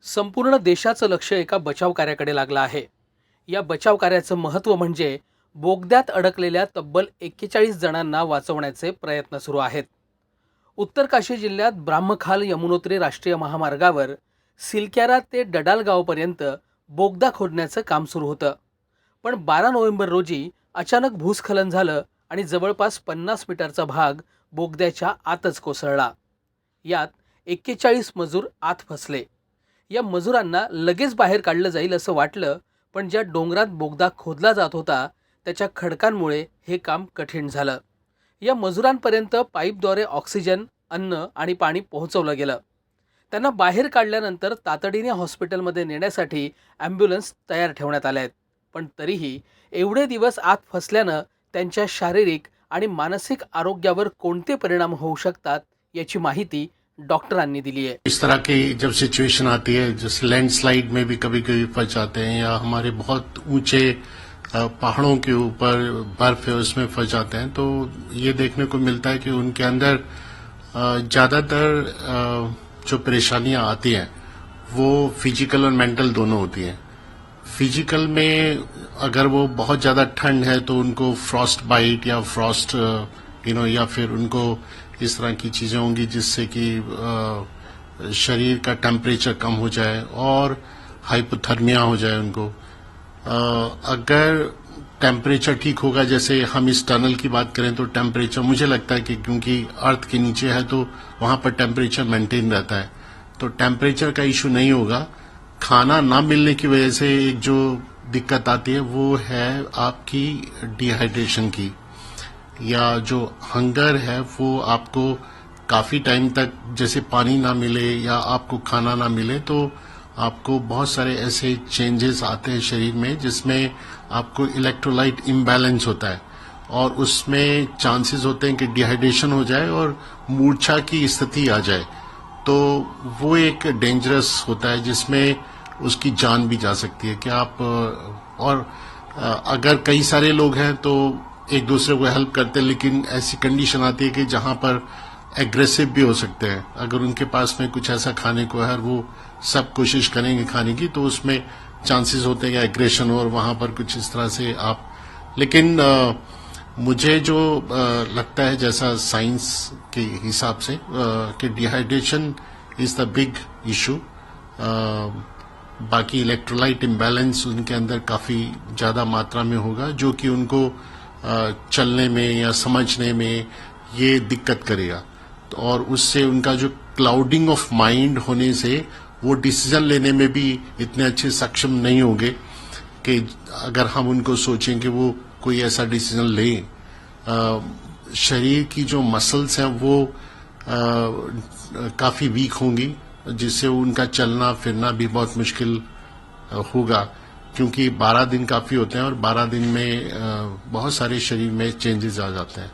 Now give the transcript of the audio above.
संपूर्ण देशाचं लक्ष एका बचाव कार्याकडे लागलं आहे. या बचाव कार्याचं महत्त्व म्हणजे बोगद्यात अडकलेल्या तब्बल 41 जणांना वाचवण्याचे प्रयत्न सुरू आहेत. उत्तर काशी जिल्ह्यात ब्राह्मखाल यमुनोत्री राष्ट्रीय महामार्गावर सिलक्यारा ते डडाल गावपर्यंत बोगदा खोदण्याचं काम सुरू होतं. पण 12 नोव्हेंबर रोजी अचानक भूस्खलन झालं आणि जवळपास 50 मीटरचा भाग बोगद्याच्या आतच कोसळला. यात 41 मजूर आत फसले. या मजुरांना लगेच बाहेर काढलं जाईल असं वाटलं, पण ज्या डोंगरात बोगदा खोदला जात होता त्याच्या खडकांमुळे हे काम कठीण झालं. या मजुरांपर्यंत पाईपद्वारे ऑक्सिजन, अन्न आणि पाणी पोहोचवलं गेलं. त्यांना बाहेर काढल्यानंतर तातडीने हॉस्पिटलमध्ये नेण्यासाठी ॲम्ब्युलन्स तयार ठेवण्यात आल्या आहेत. पण तरीही एवढे दिवस आत फसल्यानं त्यांच्या शारीरिक आणि मानसिक आरोग्यावर कोणते परिणाम होऊ शकतात याची माहिती डॉक्टरांनी दिली है। इस तरह की जब सिचुएशन आती है, जैसे लैंडस्लाइड में भी कभी कभी फंस जाते हैं, या हमारे बहुत ऊंचे पहाड़ों के ऊपर बर्फ है उसमें फंस जाते हैं, तो ये देखने को मिलता है कि उनके अंदर ज्यादातर जो परेशानियां आती हैं वो फिजिकल और मेंटल दोनों होती हैं। फिजिकल में अगर वो बहुत ज्यादा ठंड है तो उनको फ्रॉस्ट बाइट या फ्रॉस्ट या फिर उनको इस तरह की चीजें होंगी जिससे कि शरीर का टेम्परेचर कम हो जाए और हाइपोथर्मिया हो जाए उनको। अगर टेम्परेचर ठीक होगा, जैसे हम इस टनल की बात करें तो टेम्परेचर मुझे लगता है कि क्योंकि अर्थ के नीचे है तो वहां पर टेम्परेचर मेंटेन रहता है, तो टेम्परेचर का इश्यू नहीं होगा। खाना ना मिलने की वजह से एक जो दिक्कत आती है वो है आपकी डिहाइड्रेशन की, या जो हंगर है वो आपको काफी टाइम तक जैसे पानी ना मिले या आपको खाना ना मिले तो आपको बहुत सारे ऐसे चेंजेस आते हैं शरीर में जिसमें आपको इलेक्ट्रोलाइट इम्बैलेंस होता है और उसमें चांसेस होते हैं कि डिहाइड्रेशन हो जाए और मूर्छा की स्थिति आ जाए। तो वो एक डेंजरस होता है जिसमें उसकी जान भी जा सकती है कि आप और अगर कई सारे लोग हैं तो एक दूसरे को हेल्प करते हैं, लेकिन ऐसी कंडीशन आती है कि जहां पर एग्रेसिव भी हो सकते हैं। अगर उनके पास में कुछ ऐसा खाने को है और वो सब कोशिश करेंगे खाने की तो उसमें चांसेस होते हैं कि एग्रेशन हो और वहां पर कुछ इस तरह से आप, लेकिन मुझे जो लगता है जैसा साइंस के हिसाब से कि dehydration is the big issue. बाकी इलेक्ट्रोलाइट इम्बैलेंस उनके अंदर काफी ज्यादा मात्रा में होगा जो कि उनको चलने में या समझने में ये दिक्कत करेगा, और उससे उनका जो क्लाउडिंग ऑफ माइंड होने से वो डिसीजन लेने में भी इतने अच्छे सक्षम नहीं होंगे कि अगर हम उनको सोचें कि वो कोई ऐसा डिसीजन लें। शरीर की जो मसल्स हैं वो काफी वीक होंगी जिससे उनका चलना फिरना भी बहुत मुश्किल होगा, क्योंकि 12 दिन काफी होते हैं और 12 दिन में बहुत सारे शरीर में चेंजेस आ जाते हैं।